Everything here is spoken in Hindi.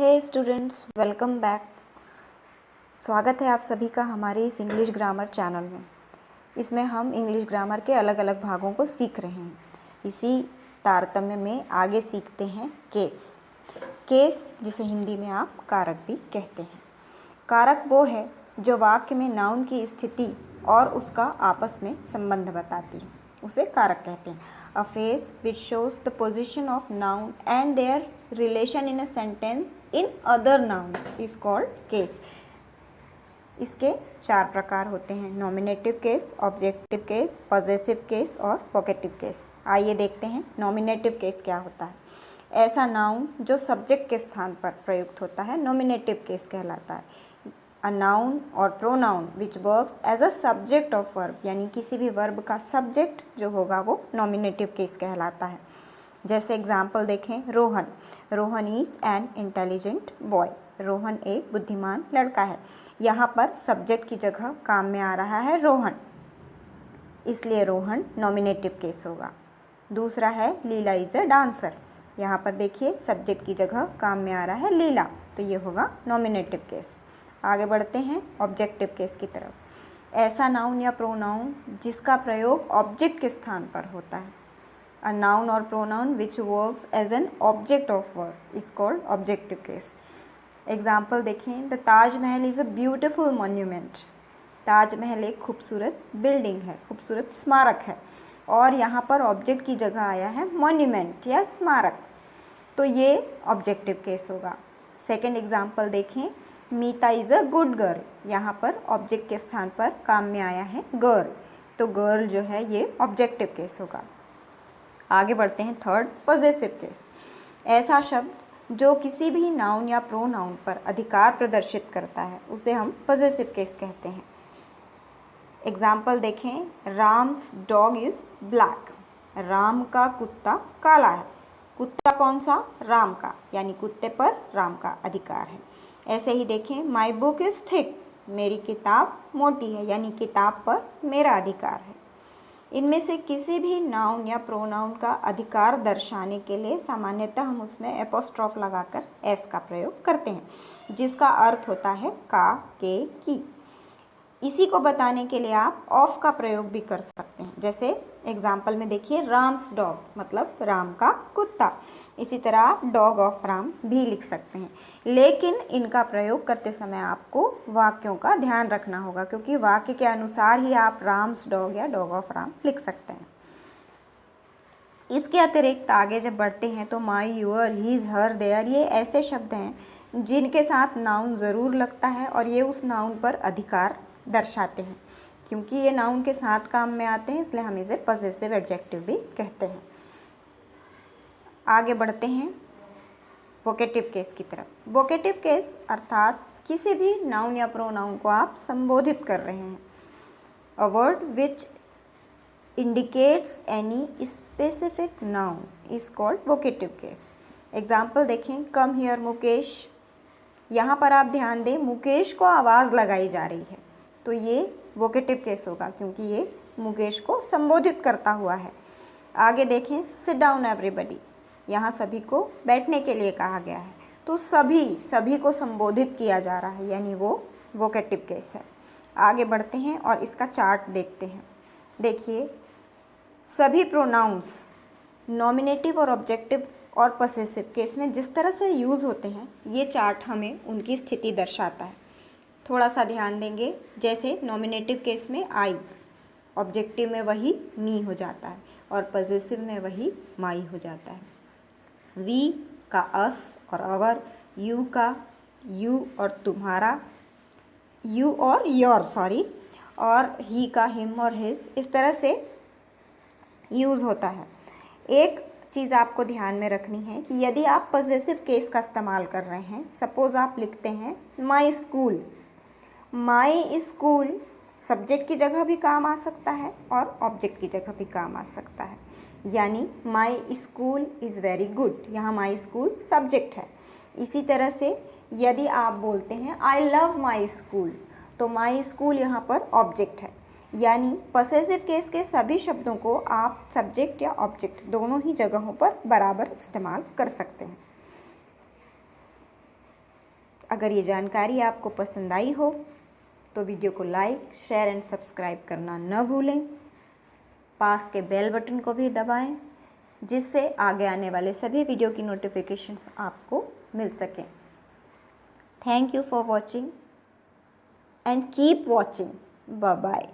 हे स्टूडेंट्स, वेलकम बैक। स्वागत है आप सभी का हमारे इस इंग्लिश ग्रामर चैनल में। इसमें हम इंग्लिश ग्रामर के अलग अलग भागों को सीख रहे हैं। इसी तारतम्य में आगे सीखते हैं केस। केस जिसे हिंदी में आप कारक भी कहते हैं। कारक वो है जो वाक्य में नाउन की स्थिति और उसका आपस में संबंध बताती है, उसे कारक कहते हैं। A phrase which shows the position of noun and there relation in a sentence in other nouns is called case. इसके 4 प्रकार होते हैं: nominative case, objective case, possessive case और वोकेटिव केस। आइए देखते हैं नॉमिनेटिव केस क्या होता है। ऐसा नाउन जो सब्जेक्ट के स्थान पर प्रयुक्त होता है नॉमिनेटिव केस कहलाता है। अ नाउन और pronoun which works as a subject of verb, यानी किसी भी वर्ब का सब्जेक्ट जो होगा वो नॉमिनेटिव केस कहलाता है। जैसे एग्जाम्पल देखें, Rohan. Rohan is an intelligent boy. Rohan एक बुद्धिमान लड़का है। यहाँ पर सब्जेक्ट की जगह काम में आ रहा है रोहन, इसलिए रोहन नॉमिनेटिव केस होगा। दूसरा है लीला इज़ अ डांसर। यहाँ पर देखिए सब्जेक्ट की जगह काम में आ रहा है लीला, तो ये होगा नॉमिनेटिव केस। आगे बढ़ते हैं ऑब्जेक्टिव केस की तरफ। ऐसा नाउन या प्रोनाउन जिसका प्रयोग ऑब्जेक्ट के स्थान पर होता है। अ नाउन और pronoun which works as an object of verb is called objective case. Example देखें, the Taj Mahal is a beautiful monument. Taj Mahal एक खूबसूरत बिल्डिंग है, खूबसूरत स्मारक है, और यहाँ पर ऑब्जेक्ट की जगह आया है मॉन्यूमेंट या स्मारक, तो ये ऑब्जेक्टिव केस होगा। सेकेंड एग्जाम्पल देखें, मीता इज़ अ गुड गर्ल। यहाँ पर ऑब्जेक्ट के स्थान पर काम में आया है गर्ल, तो गर्ल जो है ये ऑब्जेक्टिव केस होगा। आगे बढ़ते हैं थर्ड, पॉजेसिव केस। ऐसा शब्द जो किसी भी नाउन या प्रोनाउन पर अधिकार प्रदर्शित करता है उसे हम पॉजेसिव केस कहते हैं। एग्जाम्पल देखें, Ram's dog is black. Ram का कुत्ता काला है। कुत्ता कौन सा? राम का, यानी कुत्ते पर राम का अधिकार है। ऐसे ही देखें, माई बुक इज़ थिक। मेरी किताब मोटी है, यानी किताब पर मेरा अधिकार है। इनमें से किसी भी नाउन या प्रोनाउन का अधिकार दर्शाने के लिए सामान्यतः हम उसमें एपोस्ट्रॉफ लगाकर एस का प्रयोग करते हैं, जिसका अर्थ होता है का, के, की। इसी को बताने के लिए आप ऑफ का प्रयोग भी कर सकते हैं। जैसे एग्जाम्पल में देखिए, राम्स डॉग मतलब राम का कुत्ता। इसी तरह आप डॉग ऑफ राम भी लिख सकते हैं, लेकिन इनका प्रयोग करते समय आपको वाक्यों का ध्यान रखना होगा, क्योंकि वाक्य के अनुसार ही आप राम्स डॉग या डॉग ऑफ राम लिख सकते हैं। इसके अतिरिक्त आगे जब बढ़ते हैं तो माई, यूअर, हीज, हर, देयर, ये ऐसे शब्द हैं जिनके साथ नाउन ज़रूर लगता है और ये उस नाउन पर अधिकार दर्शाते हैं। क्योंकि ये नाउन के साथ काम में आते हैं, इसलिए हम इसे पॉजेसिव एडजेक्टिव भी कहते हैं। आगे बढ़ते हैं वोकेटिव केस की तरफ। वोकेटिव केस अर्थात किसी भी नाउन या प्रोनाउन को आप संबोधित कर रहे हैं। A word which indicates any specific noun is called vocative case. Example देखें, कम हियर मुकेश। यहाँ पर आप ध्यान दें, मुकेश को आवाज़ लगाई जा रही है, तो ये वोकेटिव केस होगा, क्योंकि ये मुकेश को संबोधित करता हुआ है। आगे देखें, सिट डाउन एवरीबडी। यहाँ सभी को बैठने के लिए कहा गया है, तो सभी को संबोधित किया जा रहा है, यानी वो वोकेटिव केस है। आगे बढ़ते हैं और इसका चार्ट देखते हैं। देखिए, सभी प्रोनाउंस नॉमिनेटिव और ऑब्जेक्टिव और पॉसेसिव केस में जिस तरह से यूज़ होते हैं, ये चार्ट हमें उनकी स्थिति दर्शाता है। थोड़ा सा ध्यान देंगे, जैसे नॉमिनेटिव केस में आई, ऑब्जेक्टिव में वही मी हो जाता है और पॉसेसिव में वही माई हो जाता है। वी का अस और अवर, यू का यू और तुम्हारा, यू और योर और ही का हिम और हिज, इस तरह से यूज़ होता है। एक चीज़ आपको ध्यान में रखनी है कि यदि आप पॉसेसिव केस का इस्तेमाल कर रहे हैं, सपोज़ आप लिखते हैं my school. My school subject की जगह भी काम आ सकता है और ऑब्जेक्ट की जगह भी काम आ सकता है, यानी my school is very good, यहाँ माई स्कूल सब्जेक्ट है। इसी तरह से यदि आप बोलते हैं आई लव माई स्कूल, तो माई स्कूल यहाँ पर ऑब्जेक्ट है, यानी पॉसेसिव केस के सभी शब्दों को आप सब्जेक्ट या ऑब्जेक्ट दोनों ही जगहों पर बराबर इस्तेमाल कर सकते हैं। अगर ये जानकारी आपको पसंद आई हो तो वीडियो को लाइक, शेयर एंड सब्सक्राइब करना न भूलें। पास के बेल बटन को भी दबाएं, जिससे आगे आने वाले सभी वीडियो की नोटिफिकेशंस आपको मिल सकें। Thank you for watching and keep watching. Bye bye.